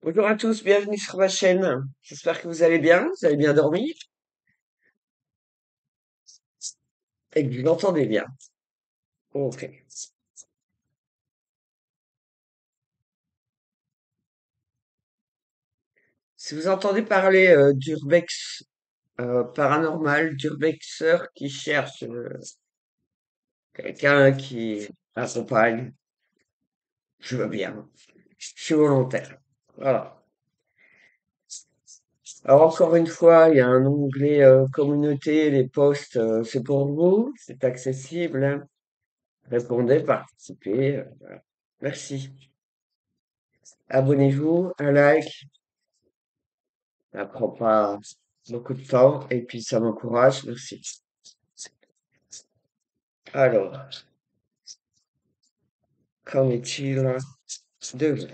Bonjour à tous, bienvenue sur ma chaîne. J'espère que vous avez bien dormi et que vous m'entendez bien. Ok. Si vous entendez parler d'urbex paranormal, d'urbexeur qui cherche quelqu'un qui accompagne, je veux bien. Je suis volontaire. Voilà. Alors encore une fois, il y a un onglet communauté, les posts, c'est pour vous, c'est accessible, hein. Répondez, participez. Voilà. Merci. Abonnez-vous, un like. Ça prend pas beaucoup de temps et puis ça m'encourage. Merci. Alors, qu'en est-il de vous?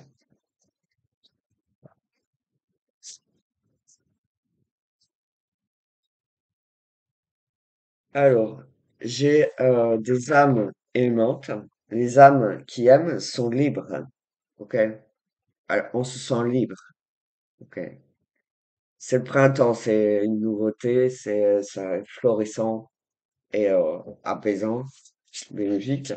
Alors, j'ai des âmes aimantes. Les âmes qui aiment sont libres. Ok? Alors, on se sent libre. Ok? C'est le printemps, c'est une nouveauté, ça est florissant et apaisant, bénéfique.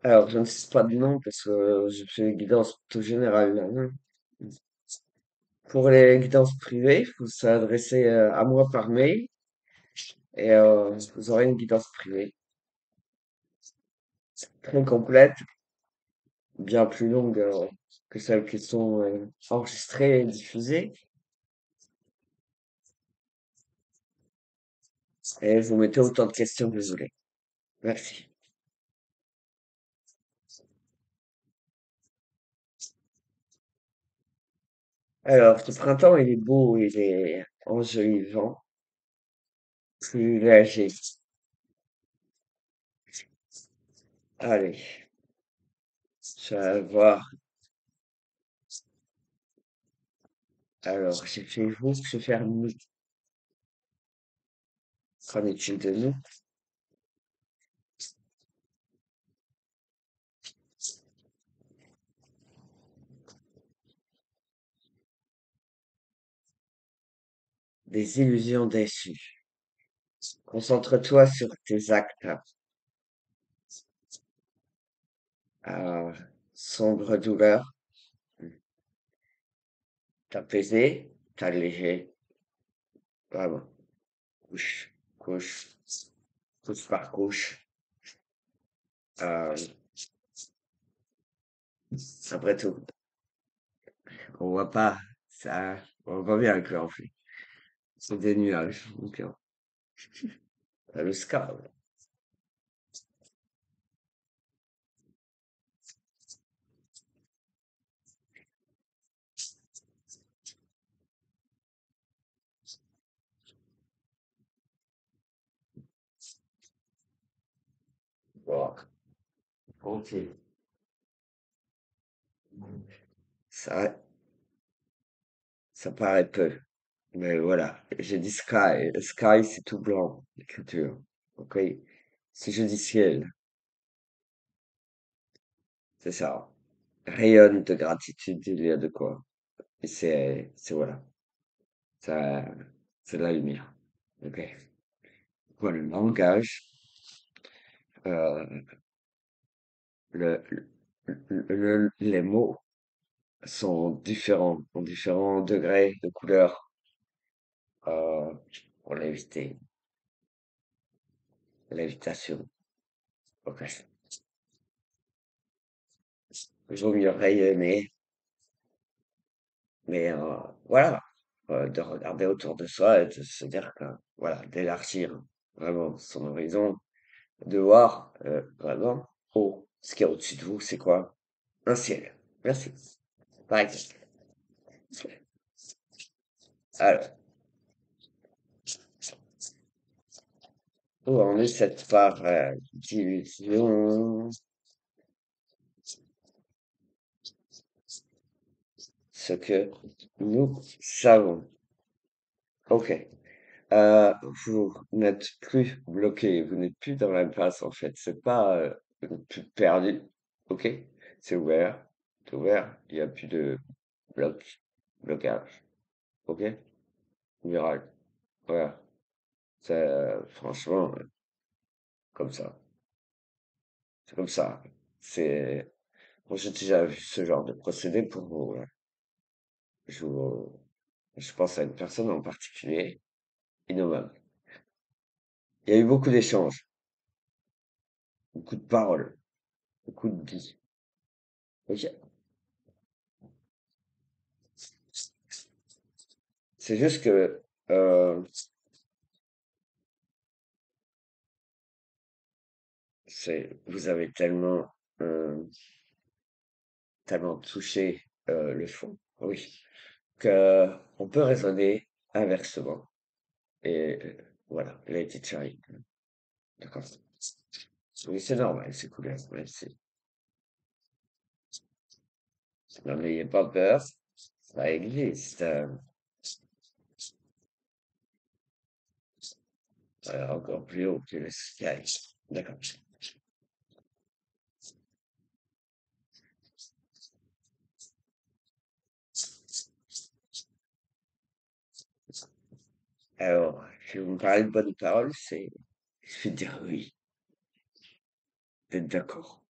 Alors, je ne sais pas de nom parce que je fais une guidance plutôt générale, là, hein. Pour les guidances privées, il faut s'adresser à moi par mail et vous aurez une guidance privée très complète, bien plus longue que celles qui sont enregistrées et diffusées. Et vous mettez autant de questions que vous voulez. Merci. Alors, ce printemps, il est beau, il est enjolivant, plus léger. Allez, je vais voir. Alors, j'ai fait vous, je vais faire nous. Qu'en est-il de nous? Des illusions déçues. Concentre-toi sur tes actes. Ah, sombre douleur, t'apaiser, t'alléger, vraiment, couche, couche, couche par couche. Euh, Après tout, on voit pas, ça, on voit bien que en fait, c'est des nuages, donc, le sky, bon, ok, ça, ça paraît peu, mais voilà, j'ai dit sky, sky c'est tout blanc, l'écriture, ok, si je dis ciel, c'est ça, rayonne de gratitude, il y a de quoi. Et c'est voilà, ça, c'est de la lumière. Ok. Voilà, le langage, euh, le, les mots sont différents, ont différents degrés de couleur, euh, pour l'éviter, l'évitation. Ok. Il vaut mieux rayonner, mais voilà, de regarder autour de soi et de se dire que, voilà, d'élargir vraiment son horizon, de voir vraiment, oh, ce qui est au-dessus de vous, c'est quoi? Un ciel. Merci. Par exemple. Alors, où en est cette part d'illusion? Ce que nous savons. Ok. Euh, vous n'êtes plus bloqué, vous n'êtes plus dans l'impasse en fait. C'est pas, vous n'êtes plus perdu, ok? C'est ouvert, c'est ouvert. Il n'y a plus de blocage, ok? Miracle, voilà. C'est franchement comme ça, c'est comme ça. C'est, moi j'ai déjà vu ce genre de procédé pour vous. Je, vous- je pense à une personne en particulier, innommable. Il y a eu beaucoup d'échanges, beaucoup de paroles, beaucoup de dits. Ok. C'est juste que vous avez euh, tellement touché le fond, oui, que on peut raisonner inversement. Et voilà, let it shine. D'accord. Oui, c'est normal, c'est cool, ouais, n'en ayez pas peur, ça existe. Encore plus haut que le sky. D'accord. Alors, si vous me parlez de bonnes paroles, il suffit de dire oui, d'être d'accord,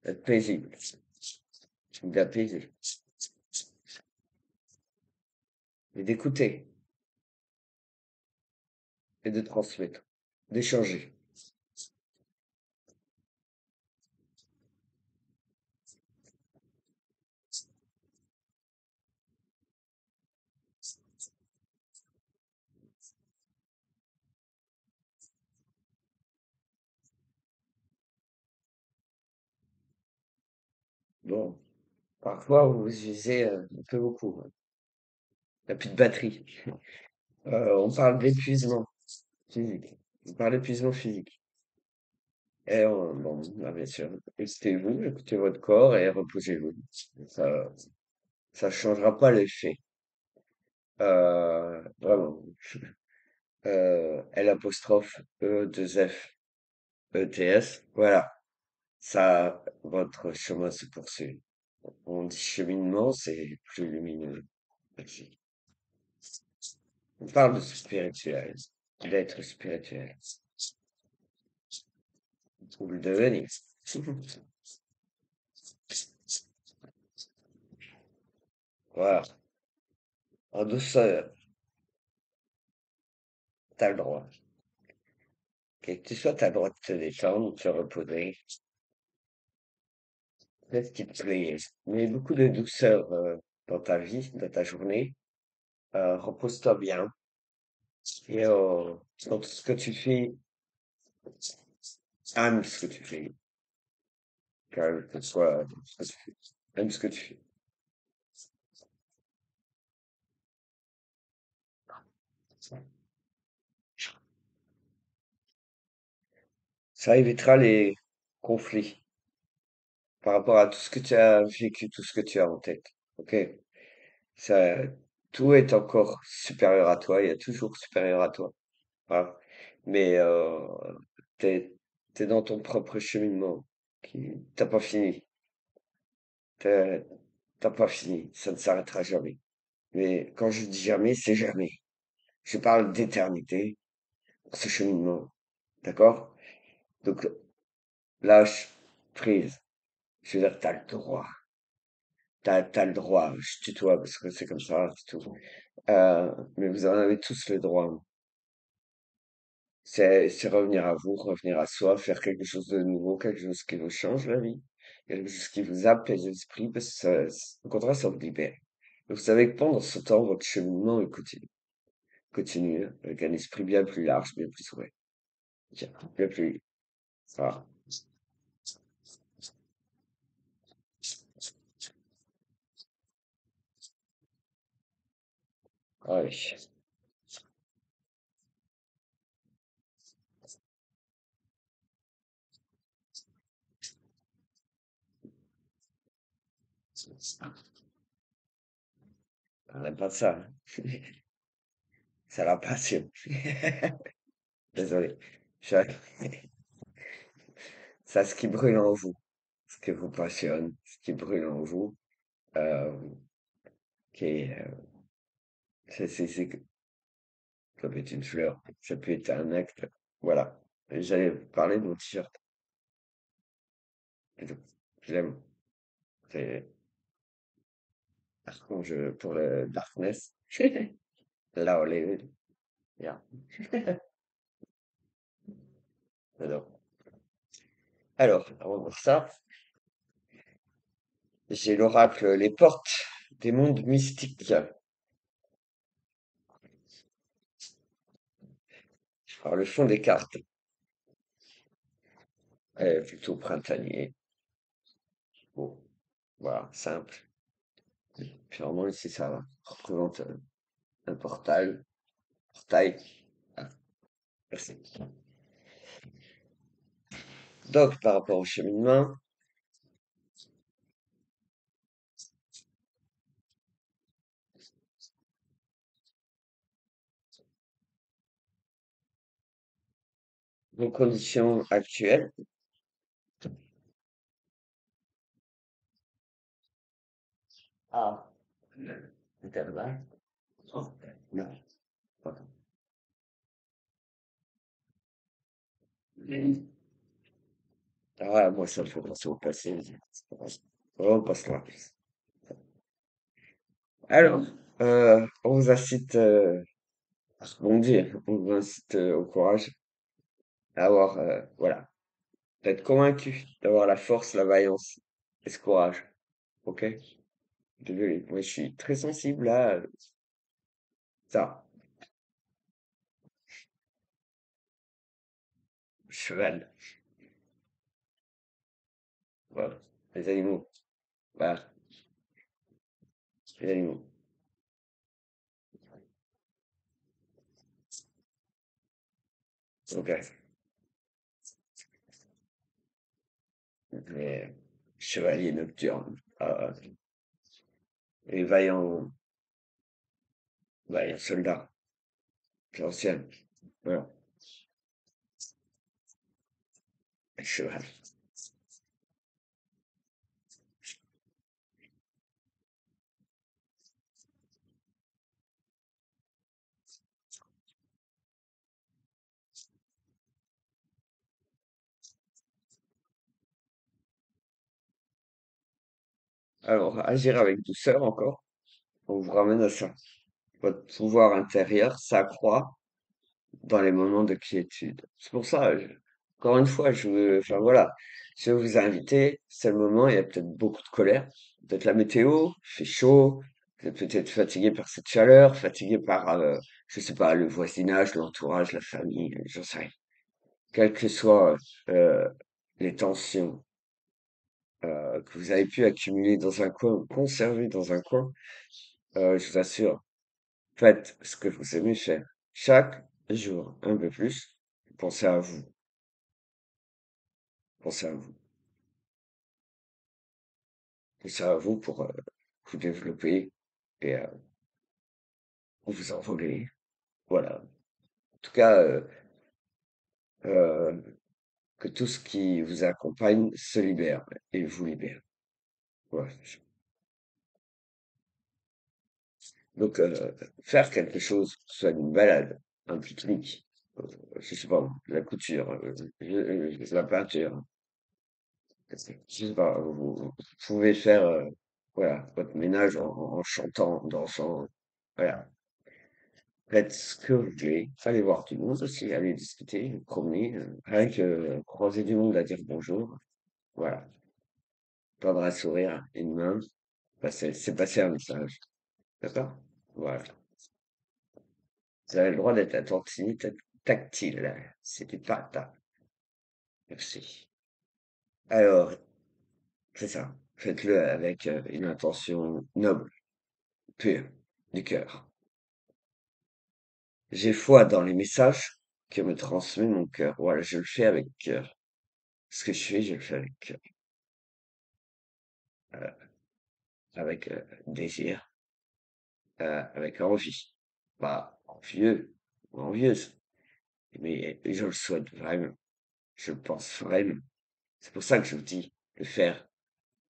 d'être paisible, d'apaiser, et d'écouter, et de transmettre, d'échanger. Bon, parfois vous usez un peu beaucoup, hein. Il n'y a plus de batterie. On parle d'épuisement physique. On parle d'épuisement physique. Et bon, bah, bien sûr, écoutez-vous, écoutez votre corps et reposez-vous. Ça, ça changera pas l'effet. Vraiment. L apostrophe E 2 F E T S. Voilà. Ça, votre chemin se poursuit. On dit cheminement, c'est plus lumineux. Merci. On parle de spirituel, d'être spirituel. Ou le devenir. Voilà. En douceur, t'as le droit. Quel que tu sois, t'as le droit de te détendre, de te reposer. Fais ce qui te plaît. Mais beaucoup de douceur dans ta vie, dans ta journée. Repose-toi bien. Et dans tout ce que tu fais, aime ce que tu fais. Quel que soit ce que tu fais. Aime ce que tu fais. Ça évitera les conflits par rapport à tout ce que tu as vécu, tout ce que tu as en tête. Ok? Ça, tout est encore supérieur à toi. Il y a toujours supérieur à toi. Voilà. Mais t'es, t'es dans ton propre cheminement. T'as pas fini. T'as t'as pas fini. Ça ne s'arrêtera jamais. Mais quand je dis jamais, c'est jamais. Je parle d'éternité, ce cheminement. D'accord? Donc, lâche prise. Je veux dire, t'as le droit. T'as le droit. Je tutoie parce que c'est comme ça, c'est tout. Mais vous en avez tous le droit. C'est revenir à vous, revenir à soi, faire quelque chose de nouveau, quelque chose qui vous change la vie, quelque chose qui vous apaise l'esprit, parce que au contraire, ça vous libère. Et vous savez que pendant ce temps, votre cheminement il continue, continue, avec un esprit bien plus large, bien plus ouvert, bien plus, ah, ouais, on n'aime pas ça, hein. Ça la passionne. Désolé. Je- Ça, ce qui brûle en vous, ce qui vous passionne, ce qui brûle en vous, euh, qui est, c'est ça peut être une fleur, ça peut être un acte. Voilà. Et j'allais vous parler de mon t-shirt. Et donc, je l'aime. C'est Archange pour le Darkness. Là, on est. Yeah. Alors, avant de voir ça, j'ai l'oracle Les Portes des mondes mystiques. Alors, le fond des cartes est plutôt printanier. Bon, voilà, simple. Puis vraiment, ici, ça représente un portail. Ah, merci. Donc, par rapport au cheminement, vos conditions actuelles. Ah, intervalle. Oh, non, pardon. Ah ouais, moi, ça me fait penser au passé. On passe là. Alors, on vous incite à rebondir, on vous incite au courage, à avoir, voilà, d'être convaincu, d'avoir la force, la vaillance et ce courage. Ok? Désolé, moi je suis très sensible à ça. Cheval, voilà, les animaux, voilà, les animaux. Ok. Mais chevalier nocturne, et vaillant soldat, l'ancien, voilà, cheval. Alors, agir avec douceur encore, on vous ramène à ça. Votre pouvoir intérieur s'accroît dans les moments de quiétude. C'est pour ça, encore une fois, enfin voilà, je veux vous inviter, c'est le moment, il y a peut-être beaucoup de colère, peut-être la météo, il fait chaud, vous êtes peut-être fatigué par cette chaleur, fatigué par, je sais pas, le voisinage, l'entourage, la famille, j'en sais rien. Quelles que soient euh, les tensions que vous avez pu accumuler dans un coin ou conserver dans un coin, je vous assure, faites ce que vous aimez faire. Chaque jour, un peu plus, pensez à vous. Pensez à vous. Pensez à vous pour vous développer et vous envoler. Voilà. En tout cas, euh, que tout ce qui vous accompagne se libère et vous libère. Voilà. Donc, faire quelque chose, que ce soit une balade, un pique-nique, euh, je sais pas, la couture, la peinture, je sais pas, vous pouvez faire, voilà, votre ménage en chantant, en dansant, voilà. Faites ce que vous voulez. Allez voir du monde aussi, allez discuter, vous promener, rien que croiser du monde à dire bonjour. Voilà. Tendre un sourire, une main, c'est passer un message. D'accord? Voilà. Vous avez le droit d'être attentif, tactile. C'était pas ta. Merci. Alors, c'est ça. Faites-le avec une intention noble, pure, du cœur. J'ai foi dans les messages que me transmet mon cœur. Voilà, je le fais avec cœur. Ce que je fais, je le fais avec cœur. Euh, avec désir. avec envie. Pas envieux ou envieuse, mais je le souhaite vraiment. Je le pense vraiment. C'est pour ça que je vous dis de faire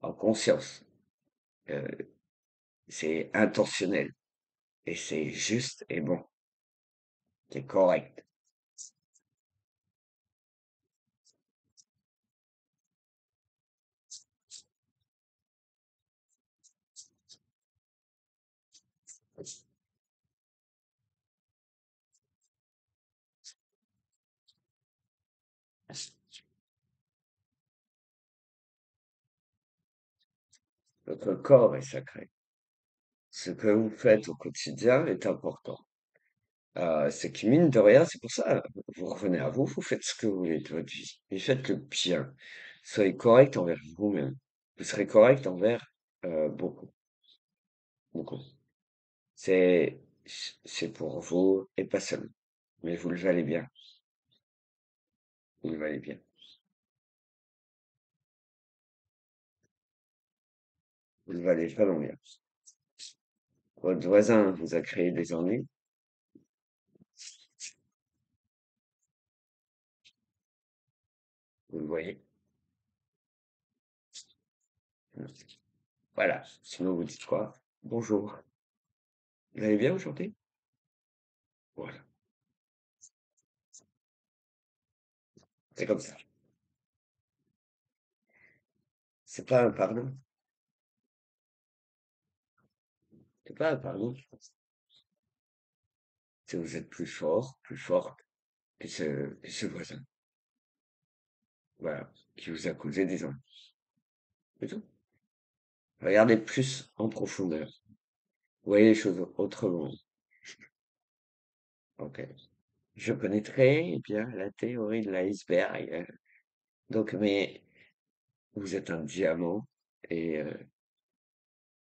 en conscience. Euh, c'est intentionnel et c'est juste et bon, c'est correct. Votre corps est sacré. Ce que vous faites au quotidien est important. C'est que mine de rien, c'est pour ça, vous revenez à vous, vous faites ce que vous voulez de votre vie. Et faites le bien. Soyez correct envers vous-même. Vous serez correct envers beaucoup, beaucoup. C'est c'est pour vous et pas seulement. Mais vous le valez bien. Vous le valez bien. Vous le valez vraiment bien. Votre voisin vous a créé des ennuis. Vous le voyez. Voilà. Sinon, vous dites quoi? Bonjour. Vous allez bien aujourd'hui? Voilà. C'est comme ça. C'est pas un pardon. C'est pas un pardon. Si vous êtes plus fort, plus forte que ce voisin. Voilà. Qui vous a causé des ennuis. C'est tout. Regardez plus en profondeur. Voyez les choses autrement. Ok. Je connais très bien la théorie de l'iceberg. Donc, mais vous êtes un diamant et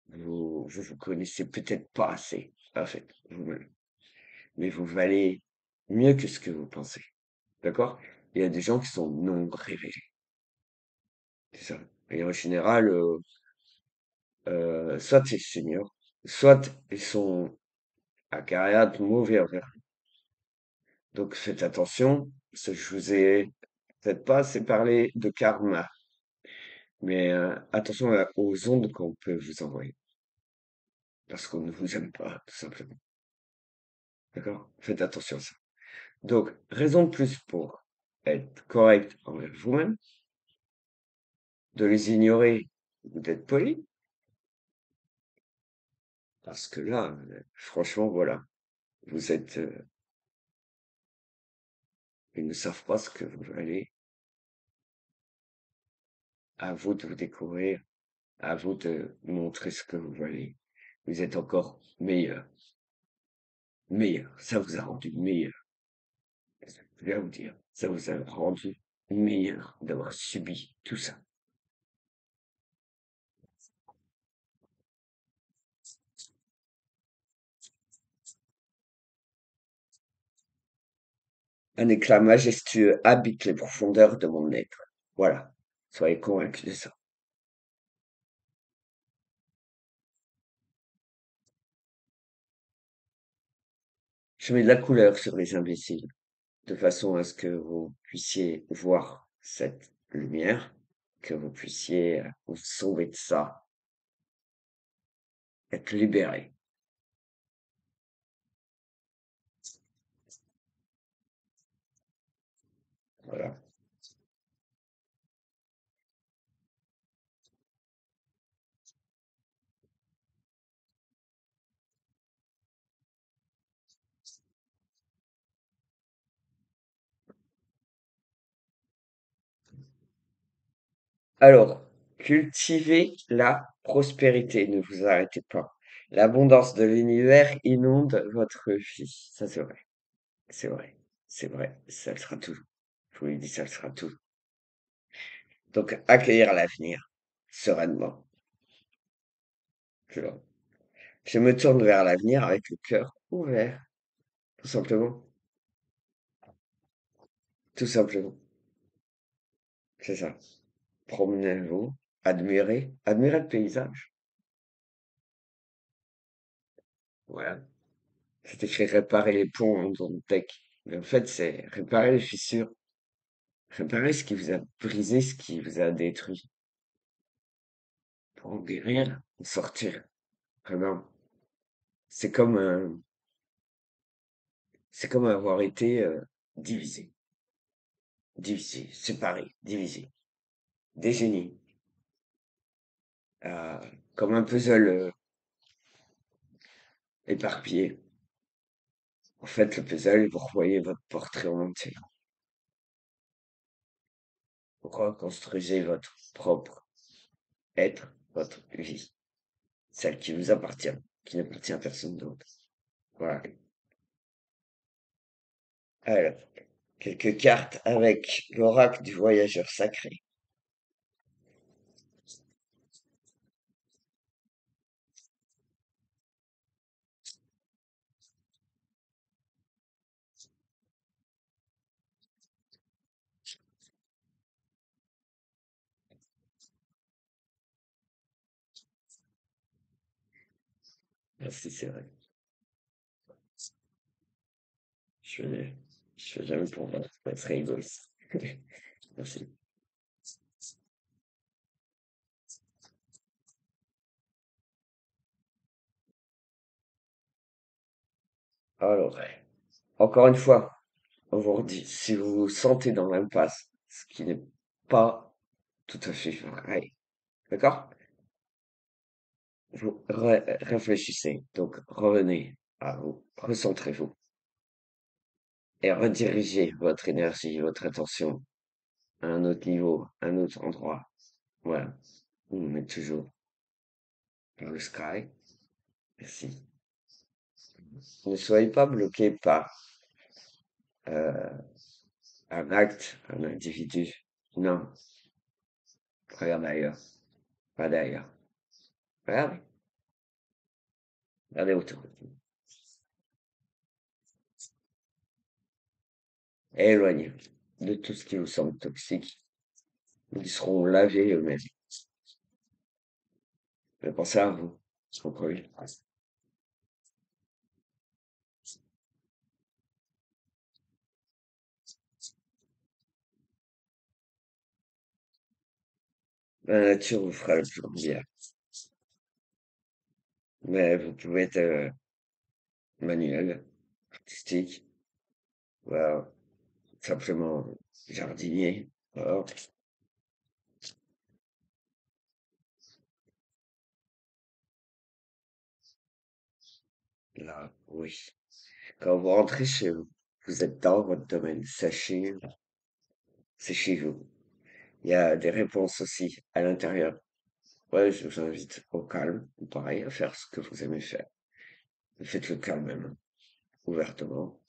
vous vous connaissez peut-être pas assez, en fait, vous-même. Mais vous valez mieux que ce que vous pensez. D'accord? Il y a des gens qui sont non révélés. C'est ça. Et en général, soit c'est seniors, soit ils sont à carrière de mauvais envers. Donc faites attention, parce que je vous ai peut-être pas assez parlé de karma, mais attention aux ondes qu'on peut vous envoyer, parce qu'on ne vous aime pas, tout simplement. D'accord? Faites attention à ça. Donc, raison de plus pour être correct envers vous-même, de les ignorer ou d'être poli, parce que là, franchement, voilà, vous êtes, ils ne savent pas ce que vous valez, à vous de vous découvrir, à vous de montrer ce que vous valez. Vous êtes encore meilleur, meilleur, ça vous a rendu meilleur. Je vais vous dire, ça vous a rendu meilleur d'avoir subi tout ça. Un éclat majestueux habite les profondeurs de mon être. Voilà, soyez convaincus de ça. Je mets de la couleur sur les imbéciles, de façon à ce que vous puissiez voir cette lumière, que vous puissiez vous sauver de ça, être libéré. Voilà. Alors, cultivez la prospérité, ne vous arrêtez pas. L'abondance de l'univers inonde votre vie. Ça, c'est vrai. C'est vrai. C'est vrai. Ça le sera toujours. Je vous l'ai dit, ça le sera toujours. Donc, accueillir l'avenir sereinement. Tu vois. Je me tourne vers l'avenir avec le cœur ouvert, tout simplement. Tout simplement. C'est ça. Promenez-vous, admirez le paysage. Voilà. C'est écrit réparer les ponts dans le texte. Mais en fait, c'est réparer les fissures. Réparer ce qui vous a brisé, ce qui vous a détruit. Pour en guérir, en sortir. Vraiment. C'est comme, c'est comme avoir été divisé. Divisé, séparé, divisé. Désigné. Euh, comme un puzzle éparpillé. En fait, le puzzle, vous revoyez votre portrait en entier. Vous reconstruisez votre propre être, votre vie. Celle qui vous appartient, qui n'appartient à personne d'autre. Voilà. Alors, quelques cartes avec l'oracle du voyageur sacré. Merci, c'est vrai. Je fais, je fais jamais pour moi. C'est très égoïste. Merci. Alors, encore une fois, on vous redit, si vous vous sentez dans l'impasse, ce qui n'est pas tout à fait vrai, d'accord? Vous réfléchissez, donc revenez à vous, recentrez-vous et redirigez votre énergie, votre attention à un autre niveau, à un autre endroit. Voilà. Vous vous mettez toujours dans le sky. Merci. Ne soyez pas bloqué par euh, un acte, un individu. Non, regarde ailleurs, pas d'ailleurs. Regardez, regardez autour de vous. Et éloignez-vous de tout ce qui vous semble toxique. Ils seront lavés eux-mêmes. Mais pensez à vous, comprenez? La nature vous fera le plus grand bien. Mais vous pouvez être manuel, artistique, voilà, simplement jardinier. Voilà. Là, oui. Quand vous rentrez chez vous, vous êtes dans votre domaine. Sachez, c'est chez vous. Il y a des réponses aussi à l'intérieur. Ouais, je vous invite au calme, pareil, à faire ce que vous aimez faire. Faites-le calmement, ouvertement,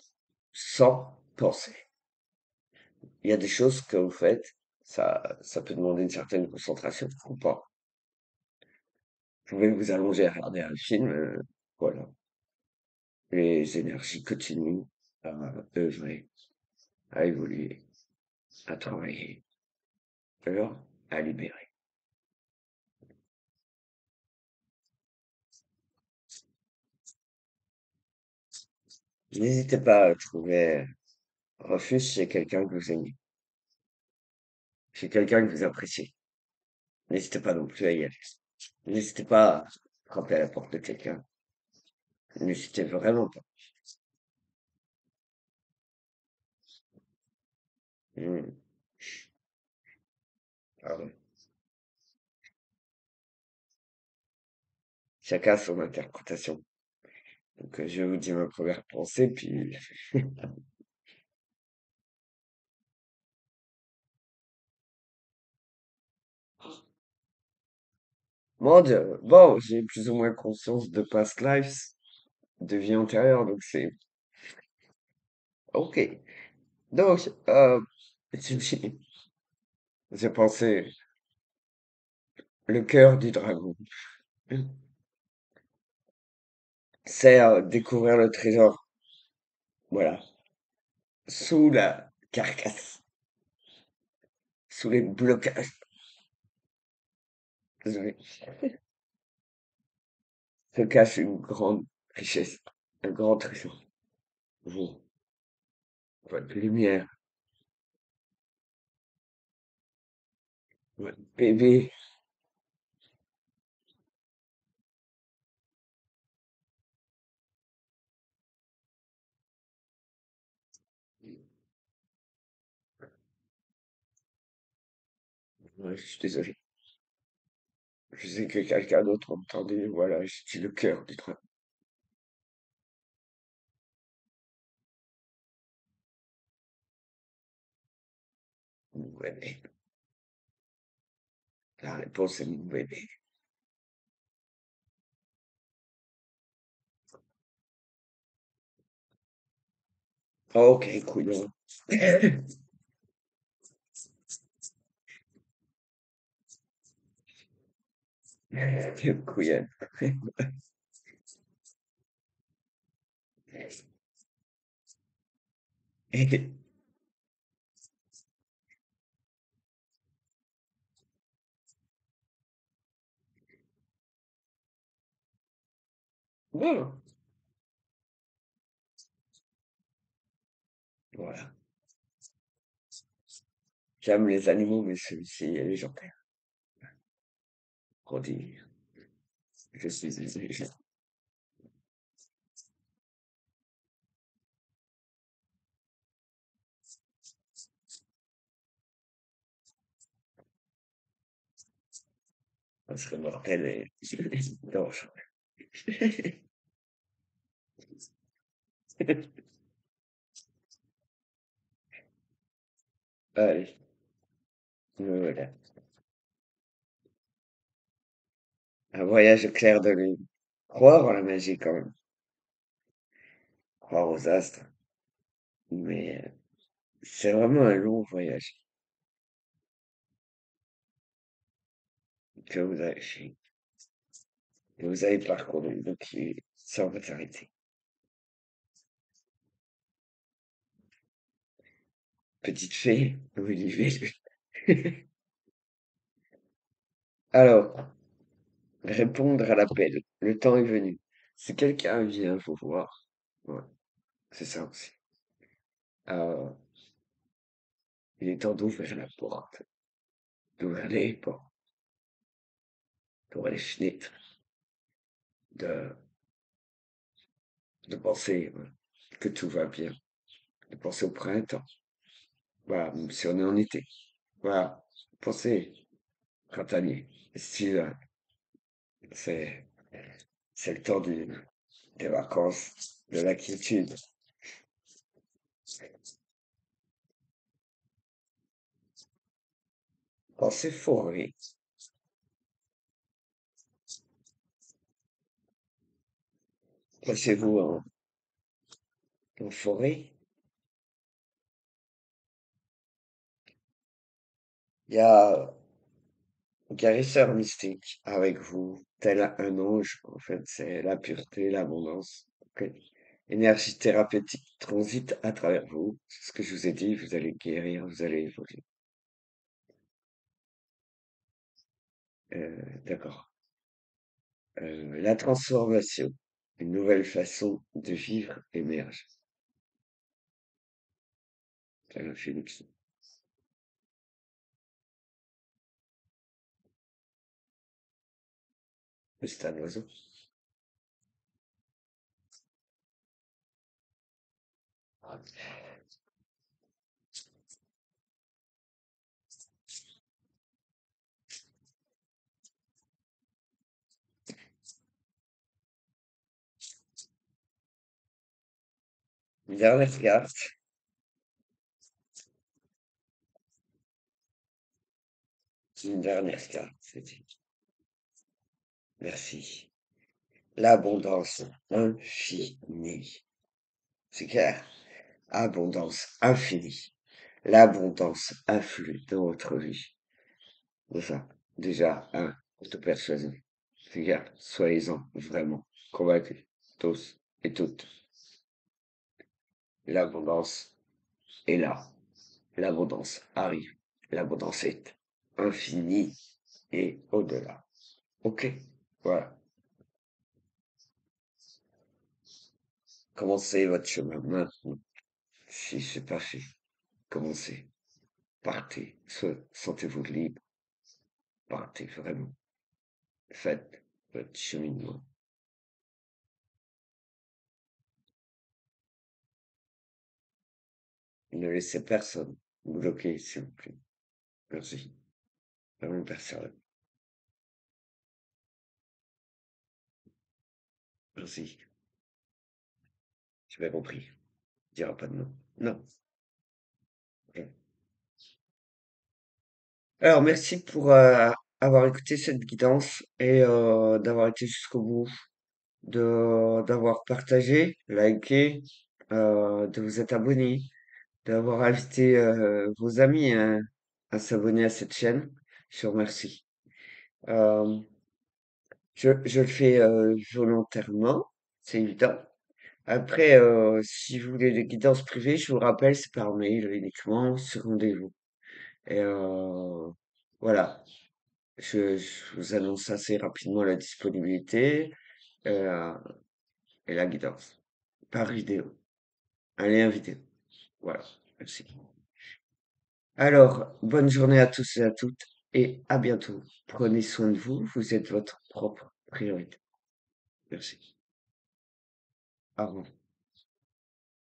sans penser. Il y a des choses que vous faites, ça peut demander une certaine concentration ou pas. Vous pouvez vous allonger à regarder un film, voilà. Les énergies continuent à œuvrer, à évoluer, à travailler, alors à libérer. N'hésitez pas à trouver refuge chez quelqu'un que vous aimez, chez quelqu'un que vous appréciez. N'hésitez pas non plus à y aller. N'hésitez pas à frapper à la porte de quelqu'un. N'hésitez vraiment pas. Hmm, pardon. Chacun a son interprétation. Donc, je vais vous dire ma première pensée, puis mon Dieu, bon, j'ai plus ou moins conscience de past lives, de vie antérieure, donc c'est ok. Donc, j'ai j'ai pensé le cœur du dragon. C'est découvrir le trésor, voilà, sous la carcasse, sous les blocages, désolé, se cache une grande richesse, un grand trésor. Vous, votre lumière, votre bébé. Ouais, je suis désolé. Je sais que quelqu'un d'autre a entendu, voilà, j'ai dit le cœur du truc. Mon bébé. La réponse est mon bébé. Ok, couillon. Couillon. Bon, voilà. J'aime les animaux, mais celui-ci est légendaire. On dit, je suis je serait mortel et dangereux. Allez, me voilà. Un voyage au clair de lune. Croire en la magie quand même. Croire aux astres. Mais c'est vraiment un long voyage que vous avez fait, que vous avez parcouru, donc sans vous arrêter. Petite fée, vous vivez. Alors, répondre à l'appel. Le temps est venu. Si quelqu'un vient vous voir, ouais, c'est ça aussi. Euh, il est temps d'ouvrir la porte, d'ouvrir les portes, d'ouvrir les fenêtres, de, de penser que tout va bien, de penser au printemps. Voilà, même si on est en été. Voilà, penser printanier, estival, c'est, c'est le temps des vacances, de la quiétude. Pensez forêt. Placez-vous en forêt. Il y a un guérisseur mystique avec vous, tel un ange. En fait, c'est la pureté, l'abondance. Ok. Énergie thérapeutique transite à travers vous. C'est ce que je vous ai dit. Vous allez guérir, vous allez évoluer. D'accord. La transformation. Une nouvelle façon de vivre émerge. C'est un phénix. C'est un oiseau. Une dernière carte. Une dernière carte. C'est dit. Merci. L'abondance infinie. C'est clair. Abondance infinie. L'abondance afflue dans votre vie. C'est ça. Déjà, un, auto-persuasion. C'est clair. Soyez-en vraiment convaincus. Tous et toutes. L'abondance est là. L'abondance arrive. L'abondance est infinie et au-delà. Ok? Voilà. commencez votre chemin maintenant. Si c'est pas fait, commencez. Partez. Sentez-vous libre. Partez vraiment. Faites votre cheminement. Ne laissez personne vous bloquer, s'il vous plaît. Merci. Vraiment personne. Merci. J'ai bien compris. Il dira pas de non. Non. Ok. Alors, merci pour avoir écouté cette guidance et d'avoir été jusqu'au bout, d'avoir partagé, liké, de vous être abonné, d'avoir invité vos amis à s'abonner à cette chaîne. Je vous remercie. Euh, je le fais volontairement, c'est évident. Après, si vous voulez des guidances privées, je vous rappelle, c'est par mail uniquement, sur rendez-vous. Et voilà, je vous annonce assez rapidement la disponibilité euh, et la guidance par vidéo, un lien vidéo. Voilà, merci. Alors, bonne journée à tous et à toutes et à bientôt. Prenez soin de vous, vous êtes votre propre priorité. Merci. Au revoir.